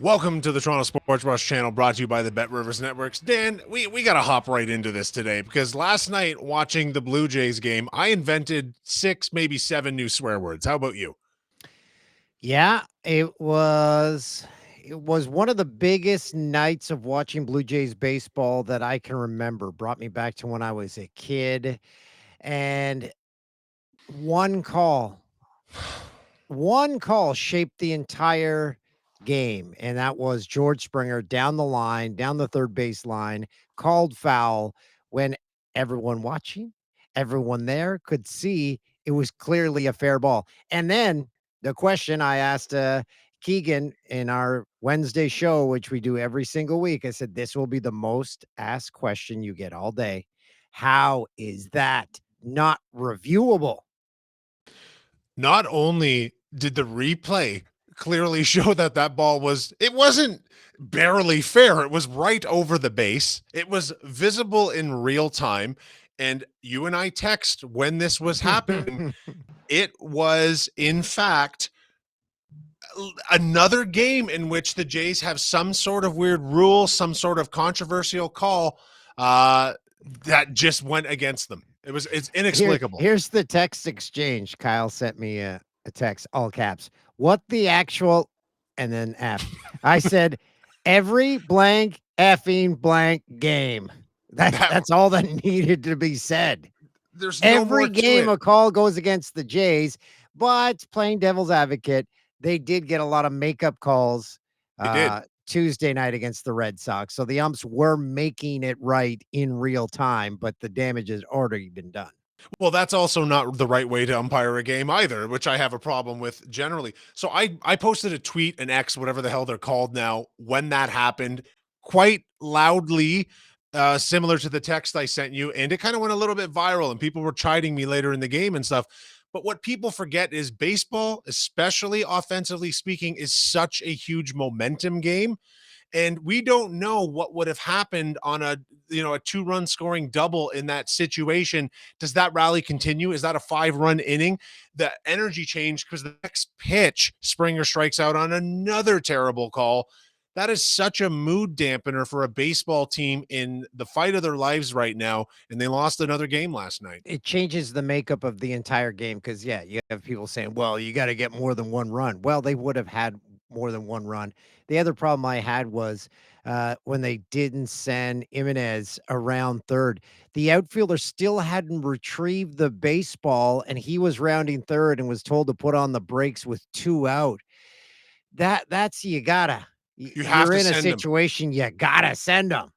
Welcome to the Toronto Sports Rush channel, brought to you by the Bet Rivers Networks. Dan, we got to hop right into this today because last night watching the Blue Jays game, I invented 6, maybe 7 new swear words. How about you? Yeah, it was one of the biggest nights of watching Blue Jays baseball that I can remember. Brought me back to when I was a kid, and one call, one call shaped the entire game, and that was George Springer down the line, down the third base line, called foul when everyone watching, everyone there could see it was clearly a fair ball. And then the question I asked Keegan in our Wednesday show, which we do every single week, I said, this will be the most asked question you get all day. How is that not reviewable? Not only did the replay clearly show that it wasn't barely fair, it was right over the base. It was visible in real time. And you and I text when this was happening. It was, in fact, another game in which the Jays have some sort of weird rule, some sort of controversial call that just went against them. It's inexplicable. Here's the text exchange. Kyle sent me a text, all caps. What the actual, and then F. I said, every blank effing blank game. That's all that needed to be said. There's no Every more to game it. a call goes against the Jays, but playing devil's advocate, they did get a lot of makeup calls They did. Tuesday night against the Red Sox. So the umps were making it right in real time, but the damage has already been done. Well, that's also not the right way to umpire a game either, which I have a problem with generally. So I posted a tweet, an X, whatever the hell they're called now, when that happened, quite loudly, similar to the text I sent you, and it kind of went a little bit viral, and people were chiding me later in the game and stuff. But what people forget is baseball, especially offensively speaking, is such a huge momentum game, and we don't know what would have happened on a 2-run scoring double in that situation. Does that rally continue? Is that a 5-run inning? The energy changed because the next pitch Springer strikes out on another terrible call. That is such a mood dampener for a baseball team in the fight of their lives right now, and they lost another game last night. It changes the makeup of the entire game because, yeah, you have people saying, well, you got to get more than one run. Well, they would have had more than one run. The other problem I had was when they didn't send Jimenez around third, the outfielder still hadn't retrieved the baseball, and he was rounding third and was told to put on the brakes with 2 out. That's you gotta. You have You're to in a send them. situation you gotta send them.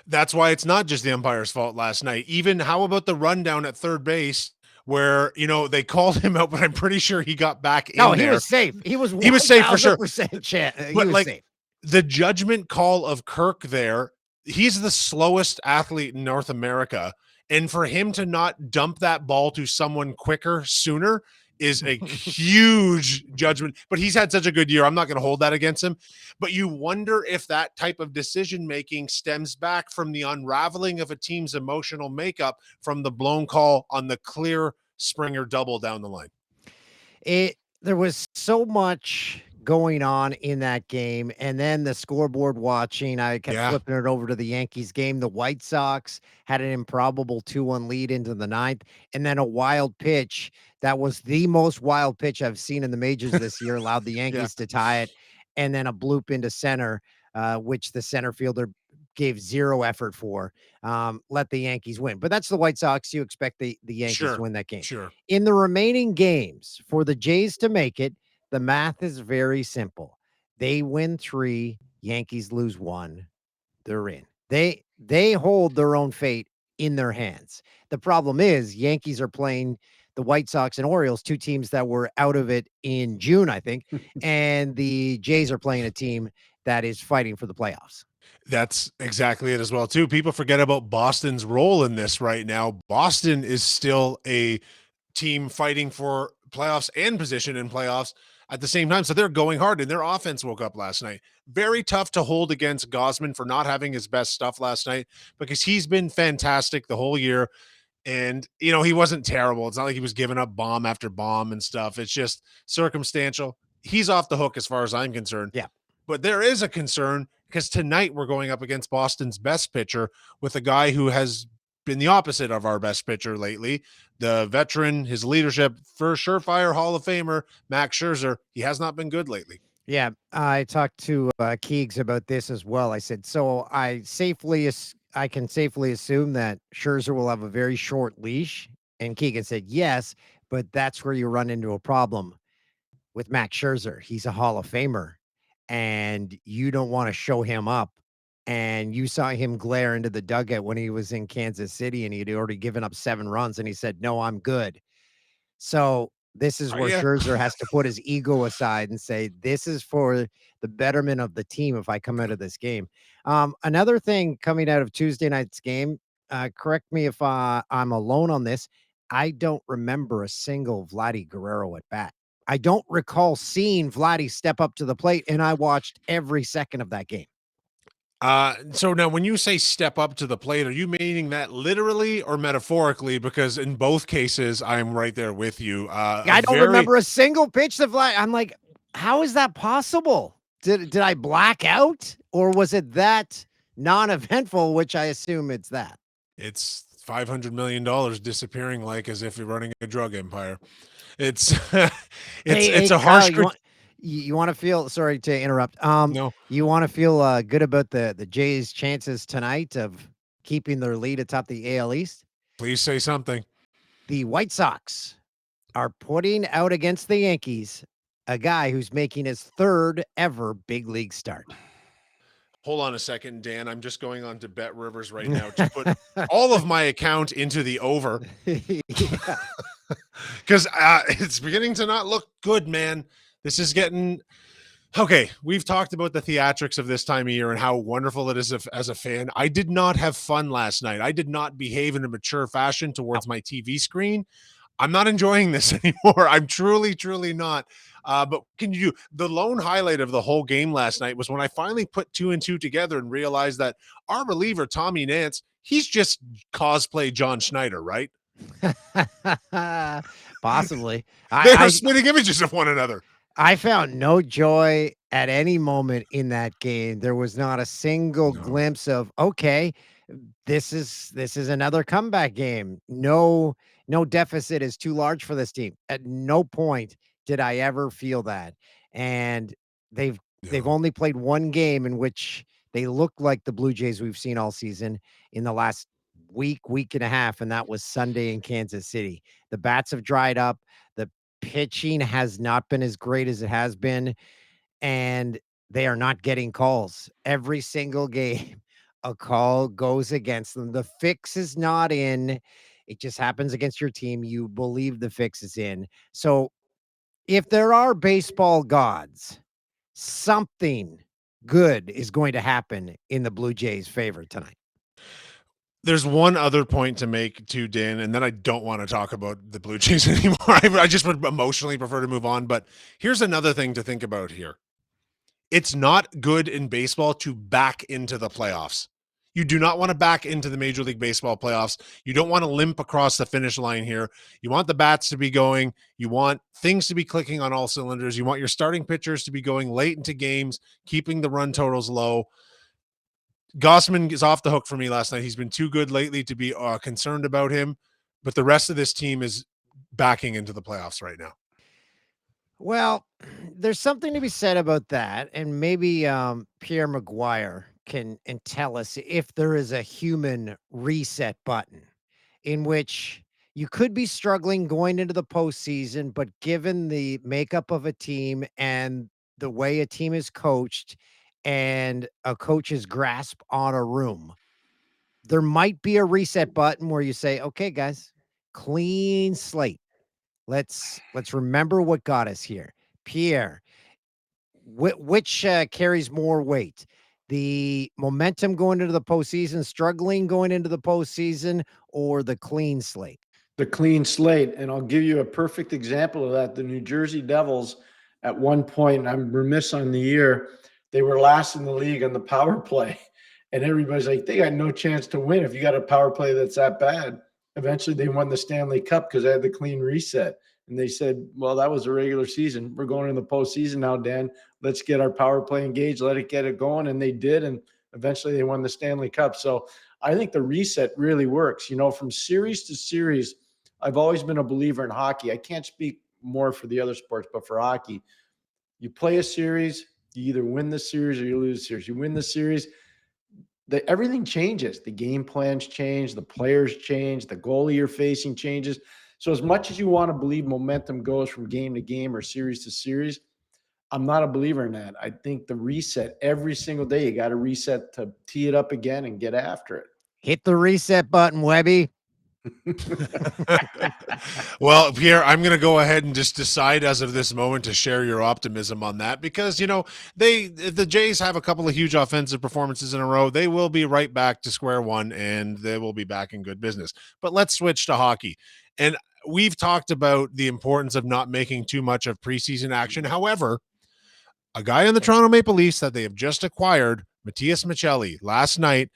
That's why it's not just the umpire's fault last night. Even how about the rundown at third base where, they called him out, but I'm pretty sure he got back No, in he there. was safe. He was He was safe for sure. 1000% he But was like safe. the judgment call of Kirk there, he's the slowest athlete in North America. And for him to not dump that ball to someone quicker sooner is a huge judgment. But he's had such a good year. I'm not going to hold that against him. But you wonder if that type of decision making stems back from the unraveling of a team's emotional makeup from the blown call on the clear Springer double down the line. There was so much going on in that game, and then the scoreboard watching, I kept Yeah. flipping it over to the Yankees game. The White Sox had an improbable 2-1 lead into the ninth, and then a wild pitch that was the most wild pitch I've seen in the majors this year allowed the Yeah. Yankees to tie it, and then a bloop into center, which the center fielder gave zero effort for, let the Yankees win. But that's the White Sox. You expect the Yankees to Sure. win that game. Sure. In the remaining games for the Jays to make it, the math is very simple. They win 3, Yankees lose 1, they're in. They hold their own fate in their hands. The problem is Yankees are playing the White Sox and Orioles, 2 teams that were out of it in June, I think, and the Jays are playing a team that is fighting for the playoffs. That's exactly it as well, too. People forget about Boston's role in this right now. Boston is still a team fighting for playoffs and position in playoffs at the same time. So they're going hard, and their offense woke up last night. Very tough to hold against Gosman for not having his best stuff last night because he's been fantastic the whole year. And, he wasn't terrible. It's not like he was giving up bomb after bomb and stuff. It's just circumstantial. He's off the hook as far as I'm concerned. Yeah. But there is a concern because tonight we're going up against Boston's best pitcher with a guy who has been the opposite of our best pitcher lately. The veteran, his leadership, for surefire Hall of Famer, Max Scherzer, he has not been good lately. Yeah, I talked to Keegs about this as well. I said, so I can safely assume that Scherzer will have a very short leash. And Keegan said, yes, but that's where you run into a problem with Max Scherzer. He's a Hall of Famer, and you don't want to show him up. And you saw him glare into the dugout when he was in Kansas City, and he'd already given up 7 runs, and he said, "No, I'm good." So this is where Yeah. Scherzer has to put his ego aside and say, "This is for the betterment of the team if I come out of this game." Another thing coming out of Tuesday night's game, correct me if I'm alone on this. I don't remember a single Vladdy Guerrero at bat. I don't recall seeing Vladdy step up to the plate, and I watched every second of that game. So now when you say step up to the plate, are you meaning that literally or metaphorically? Because in both cases, I'm right there with you. A I don't very remember a single pitch that Vlad. I'm like, how is that possible? Did I black out, or was it that non-eventful? Which I assume it's that. it's $500 million disappearing like as if you're running a drug empire. It's it's Hey, a Kyle, harsh you want you want to feel? Sorry to interrupt. no, You want to feel good about the Jays' chances tonight of keeping their lead atop the AL East? please say something. The White Sox are putting out against the Yankees a guy who's making his third ever big league start. Hold on a second, Dan. I'm just going on to Bet Rivers right now to put all of my account into the over Yeah. because it's beginning to not look good, man. This is getting okay. We've talked about the theatrics of this time of year and how wonderful it is as a fan. I did not have fun last night. I did not behave in a mature fashion towards my TV screen. I'm not enjoying this anymore. I'm truly, truly not. But can you do the lone highlight of the whole game last night was when I finally put 2 and 2 together and realized that our reliever, Tommy Nance, he's just cosplay John Schneider, right? Possibly. They are I spitting images of one another. I found no joy at any moment in that game. There was not a single No. glimpse of, okay, this is another comeback game. No deficit is too large for this team. At no point did I ever feel that. And they've they've No. only played one game in which they look like the Blue Jays we've seen all season in the last week and a half, and that was Sunday in Kansas City. The bats have dried up. The pitching has not been as great as it has been, and they are not getting calls. Every single game, a call goes against them. The fix is not in. It just happens against your team. You believe the fix is in. So if there are baseball gods, something good is going to happen in the Blue Jays' favor tonight. There's one other point to make too, Dan, and then I don't want to talk about the Blue Jays anymore. I just would emotionally prefer to move on. But here's another thing to think about here. It's not good in baseball to back into the playoffs. You do not want to back into the Major League Baseball playoffs. You don't want to limp across the finish line here. You want the bats to be going. You want things to be clicking on all cylinders. You want your starting pitchers to be going late into games, keeping the run totals low. Gossman is off the hook for me last night. He's been too good lately to be concerned about him, but the rest of this team is backing into the playoffs right now. Well, there's something to be said about that, and maybe Pierre McGuire can and tell us if there is a human reset button in which you could be struggling going into the postseason, but given the makeup of a team and the way a team is coached and a coach's grasp on a room, there might be a reset button where you say, "Okay, guys, clean slate. Let's remember what got us here." Pierre, which carries more weight? The momentum going into the postseason, struggling going into the postseason, or the clean slate? The clean slate. And I'll give you a perfect example of that. The New Jersey Devils, at one point, and I'm remiss on the year, they were last in the league on the power play. And everybody's like, they got no chance to win if you got a power play that's that bad. Eventually, they won the Stanley Cup because they had the clean reset. And they said, well, that was a regular season. We're going into the postseason now, Dan. Let's get our power play engaged. Let it get it going. And they did. And eventually they won the Stanley Cup. So I think the reset really works. You know, from series to series, I've always been a believer in hockey. I can't speak more for the other sports, but for hockey, you play a series, you either win the series or you lose the series. You win the series, everything changes. The game plans change, the players change, the goalie you're facing changes. So as much as you want to believe momentum goes from game to game or series to series, I'm not a believer in that. I think the reset every single day, you got to reset to tee it up again and get after it. Hit the reset button, Webby. Well, Pierre, I'm going to go ahead and just decide as of this moment to share your optimism on that because, you know, the Jays have a couple of huge offensive performances in a row. They will be right back to square one and they will be back in good business. But let's switch to hockey. And we've talked about the importance of not making too much of preseason action. However, a guy on the Toronto Maple Leafs that they have just acquired, Maccelli, last night,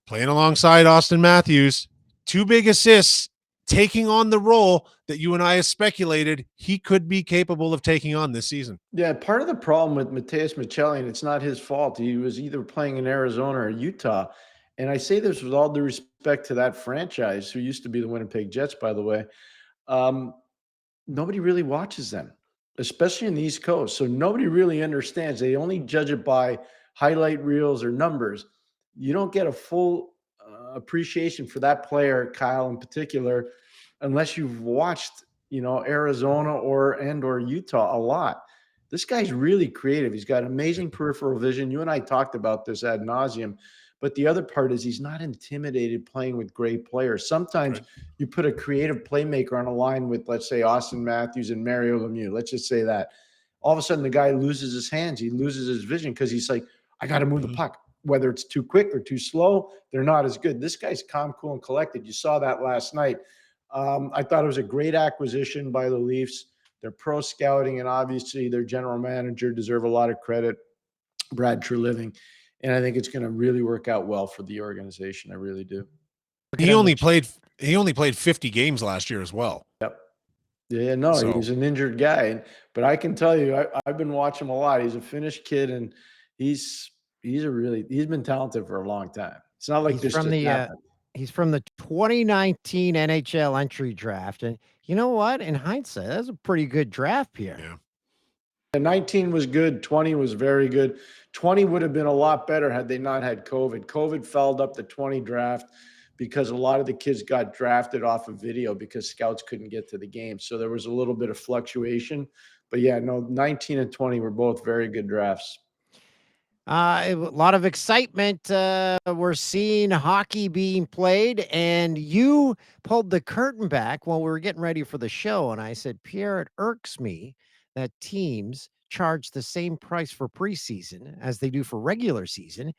playing alongside Austin Matthews, 2 big assists, taking on the role that you and I have speculated he could be capable of taking on this season. Yeah, part of the problem with Maccelli, and it's not his fault. He was either playing in Arizona or Utah. And I say this with all due respect to that franchise, who used to be the Winnipeg Jets, by the way. Um, Nobody really watches them, especially in the East Coast. So nobody really understands. They only judge it by highlight reels or numbers. You don't get a full appreciation for that player, Kyle, in particular, unless you've watched, you know, Arizona or Utah a lot. This guy's really creative. He's got amazing peripheral vision. You and I talked about this ad nauseum. But the other part is he's not intimidated playing with great players. Sometimes you put a creative playmaker on a line with, let's say, Austin Matthews and Mario Lemieux. Let's just say that. All of a sudden, the guy loses his hands. He loses his vision because he's like, I got to move the puck. Whether it's too quick or too slow, they're not as good. This guy's calm, cool, and collected. You saw that last night. I thought it was a great acquisition by the Leafs. Their pro scouting and obviously their general manager deserve a lot of credit, Brad Treliving. And I think it's going to really work out well for the organization. I really do. He only played 50 games last year as well. Yep. Yeah, no, he's an injured guy. But I can tell you, I've been watching him a lot. He's a Finnish kid, and he's been talented for a long time. It's not like He's this from just the happened. he's from the 2019 NHL entry draft. And you know what? In hindsight, that's a pretty good draft, Pierre. Yeah. And 19 was good. 20 was very good. 20 would have been a lot better had they not had COVID. COVID fouled up the 20 draft because a lot of the kids got drafted off of video because scouts couldn't get to the game. So there was a little bit of fluctuation. But yeah, no, 19 and 20 were both very good drafts. A lot of excitement. We're seeing hockey being played, and you pulled the curtain back while we were getting ready for the show. And I said, Pierre, it irks me that teams charge the same price for preseason as they do for regular season.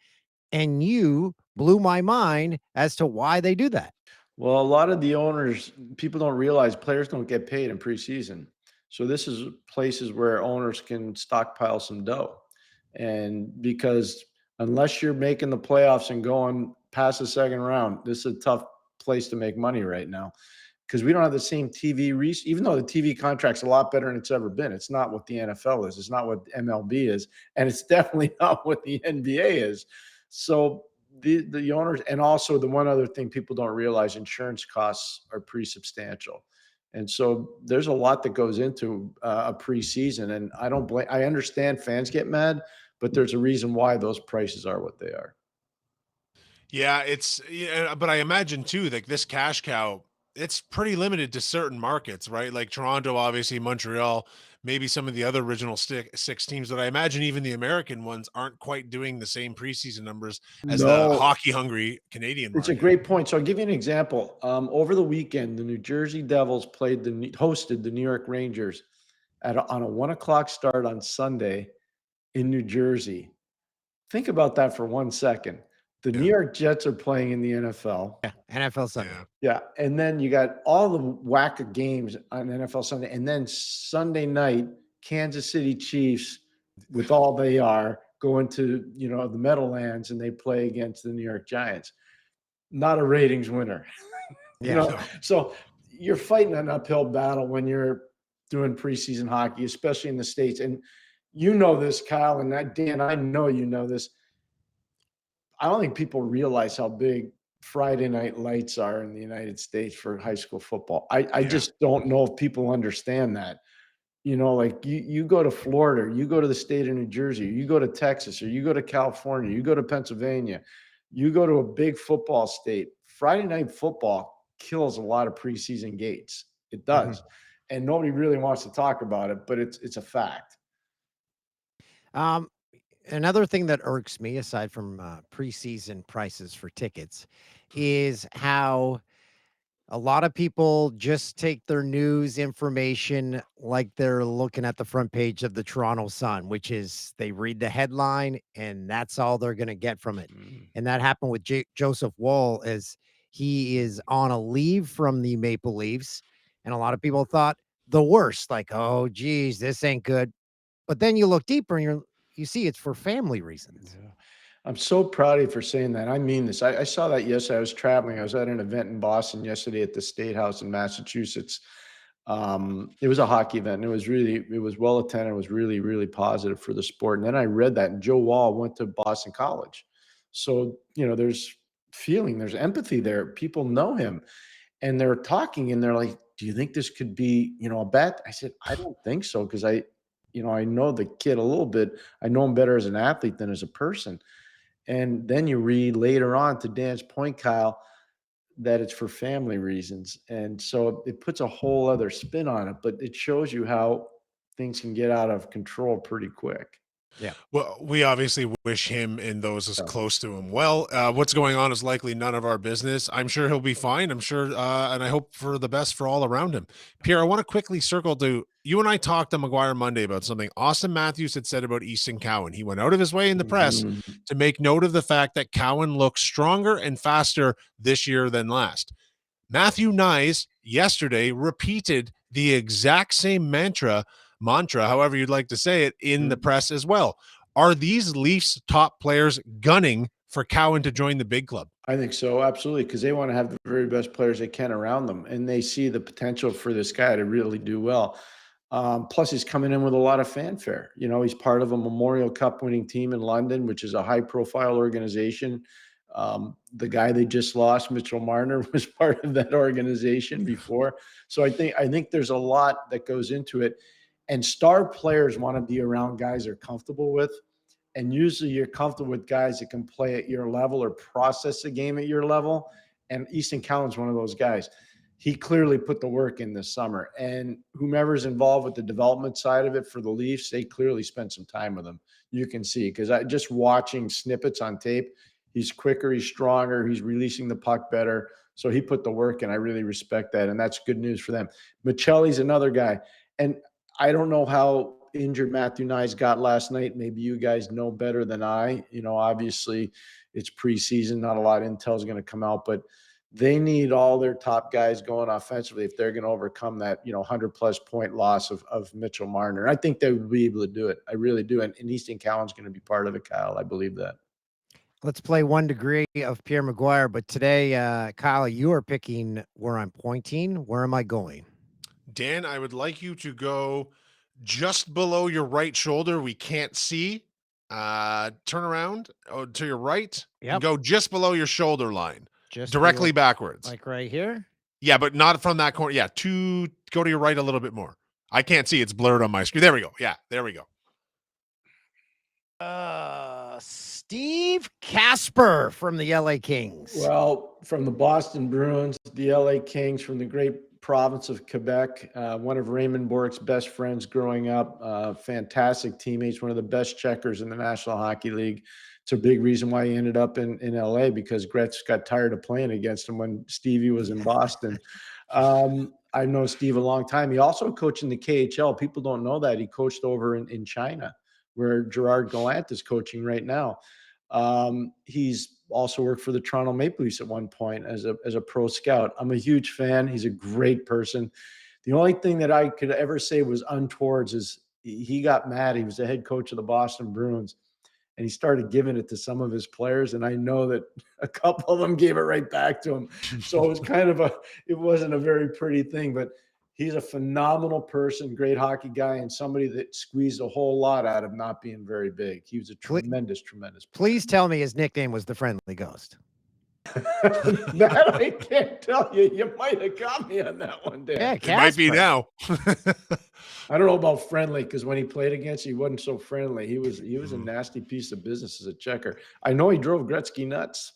And you blew my mind as to why they do that. Well, a lot of the owners, people don't realize players don't get paid in preseason. So this is places where owners can stockpile some dough. And because unless you're making the playoffs and going past the second round, this is a tough place to make money right now because we don't have the same TV reach. Even though the TV contract's a lot better than it's ever been, it's not what the NFL is. It's not what MLB is. And it's definitely not what the NBA is. So the owners, and also the one other thing people don't realize, insurance costs are pretty substantial. And so there's a lot that goes into a preseason, and I understand fans get mad, but there's a reason why those prices are what they are. Yeah, but I imagine too, like this cash cow, it's pretty limited to certain markets, right? Like Toronto, obviously, Montreal, maybe some of the other original six teams, but I imagine even the American ones aren't quite doing the same preseason numbers as the hockey hungry Canadian market. It's a great point. So I'll give you an example. Over the weekend, the New Jersey Devils hosted the New York Rangers on a 1:00 start on Sunday in New Jersey. Think about that for 1 second. The New York Jets are playing in the NFL. Yeah, NFL Sunday. Yeah. And then you got all the whack of games on NFL Sunday. And then Sunday night, Kansas City Chiefs, with all they are, go into, the Meadowlands and they play against the New York Giants. Not a ratings winner. So you're fighting an uphill battle when you're doing preseason hockey, especially in the States. And you know this, Kyle, and Dan, I know you know this. I don't think people realize how big Friday night lights are in the United States for high school football. I just don't know if people understand that. You know, like you go to Florida, or you go to the state of New Jersey, or you go to Texas, or you go to California, you go to Pennsylvania, you go to a big football state. Friday night football kills a lot of preseason gates. It does. And nobody really wants to talk about it, but it's a fact. Um, Another thing that irks me, aside from preseason prices for tickets, is how a lot of people just take their news information like they're looking at the front page of the Toronto Sun, which is they read the headline and that's all they're going to get from it. And that happened with Joseph Wall, as he is on a leave from the Maple Leafs. And a lot of people thought the worst, like, oh, geez, this ain't good. But then you look deeper and you see it's for family reasons. Yeah. I'm so proud of you for saying that. I mean this. I saw that yesterday. I was traveling. I was at an event in Boston yesterday at the State House in Massachusetts. It was a hockey event. And it was well attended. It was really, really positive for the sport. And then I read that, and Joe Wall went to Boston College. So, you know, there's there's empathy there. People know him, and they're talking, and they're like, do you think this could be, a bet? I said, I don't think so. Cause I know the kid a little bit. I know him better as an athlete than as a person. And then you read later on, to Dan's point, Kyle, that it's for family reasons. And so it puts a whole other spin on it, but it shows you how things can get out of control pretty quick. Yeah. Well, we obviously wish him and those as Yeah. close to him well. What's going on is likely none of our business. I'm sure he'll be fine. I'm sure, and I hope for the best for all around him. Pierre, I want to quickly circle to you and I talked to McGuire Monday about something Austin Matthews had said about Easton Cowan. He went out of his way in the press Mhm. to make note of the fact that Cowan looks stronger and faster this year than last. Matthew Nyes yesterday repeated the exact same mantra, however you'd like to say it, in the press as well. Are these Leafs top players gunning for Cowan to join the big club? I think so, absolutely, because they want to have the very best players they can around them, and they see the potential for this guy to really do well. Plus, he's coming in with a lot of fanfare. He's part of a Memorial Cup winning team in London, which is a high-profile organization. The guy they just lost, Mitchell Marner, was part of that organization before. So I think there's a lot that goes into it, and star players want to be around guys they're comfortable with. And usually you're comfortable with guys that can play at your level or process the game at your level. And Easton Cowan's one of those guys. He clearly put the work in this summer. And whomever's involved with the development side of it for the Leafs, they clearly spent some time with him. You can see, because I just watching snippets on tape, he's quicker, he's stronger, he's releasing the puck better. So he put the work in. I really respect that. And that's good news for them. Maccelli's another guy. And I don't know how injured Matthew Nyes got last night. Maybe you guys know better than I. Obviously it's preseason. Not a lot of intel is going to come out, but they need all their top guys going offensively if they're going to overcome that, 100+ point loss of Mitchell Marner. I think they would be able to do it. I really do. And Easton Cowan's going to be part of it, Kyle. I believe that. Let's play 1 degree of Pierre McGuire. But today, Kyle, you are picking where I'm pointing. Where am I going? Dan, I would like you to go just below your right shoulder. We can't see. Turn around to your right and go just below your shoulder line, Just directly below, backwards. like right here? Yeah, but not from that corner. Yeah, go to your right a little bit more. I can't see. It's blurred on my screen. There we go. Yeah, there we go. Steve Casper from the LA Kings. Well, from the Boston Bruins, the LA Kings, from the great province of Quebec, one of Raymond Bourque's best friends growing up, fantastic teammates, one of the best checkers in the National Hockey League. It's a big reason why he ended up in LA, because Gretz got tired of playing against him when Stevie was in Boston. I've known Steve a long time. He also coached in the KHL. People don't know that. He coached over in China, where Gerard Gallant is coaching right now. He's also worked for the Toronto Maple Leafs at one point as a pro scout. I'm a huge fan. He's a great person. The only thing that I could ever say was untowards is he got mad. He was the head coach of the Boston Bruins, and he started giving it to some of his players. And I know that a couple of them gave it right back to him. So it was it wasn't a very pretty thing, but He's a phenomenal person, great hockey guy, and somebody that squeezed a whole lot out of not being very big. He was a tremendous player. Please tell me his nickname was the Friendly Ghost. That I can't tell you. You might have got me on that one, Dan. Yeah, It might be Casper. now. I don't know about friendly, because when he played against you, he wasn't so friendly. He was a nasty piece of business as a checker. I know he drove Gretzky nuts.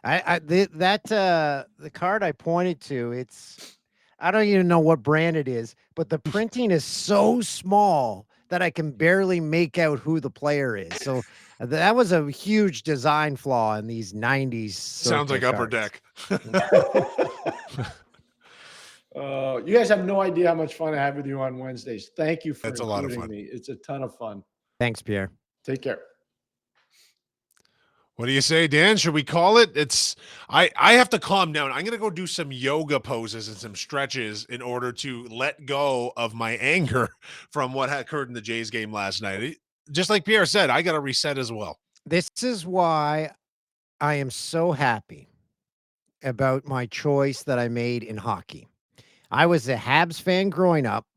The card I pointed to, I don't even know what brand it is, but the printing is so small that I can barely make out who the player is. So that was a huge design flaw in these 90s. Sounds like Upper cards. Deck. You guys have no idea how much fun I have with you on Wednesdays. Thank you for That's a lot of including fun. me. It's a ton of fun. Thanks, Pierre. Take care. What do you say, Dan? Should we call it? I have to calm down. I'm going to go do some yoga poses and some stretches in order to let go of my anger from what occurred in the Jays game last night. Just like Pierre said, I got to reset as well. This is why I am so happy about my choice that I made in hockey. I was a Habs fan growing up.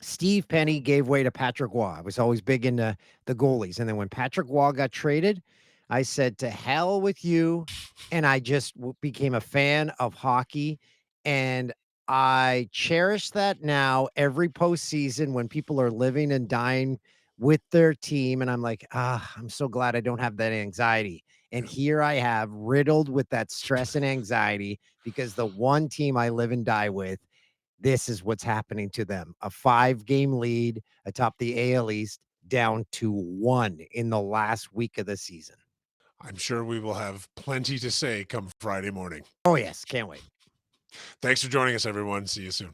Steve Penny gave way to Patrick Waugh. I was always big into the goalies. And then when Patrick Waugh got traded, I said, to hell with you. And I just became a fan of hockey. And I cherish that now every postseason when people are living and dying with their team. And I'm like, I'm so glad I don't have that anxiety. And here I have riddled with that stress and anxiety because the one team I live and die with, this is what's happening to them. A 5-game lead atop the AL East, down to 1 in the last week of the season. I'm sure we will have plenty to say come Friday morning. Oh, yes. Can't wait. Thanks for joining us, everyone. See you soon.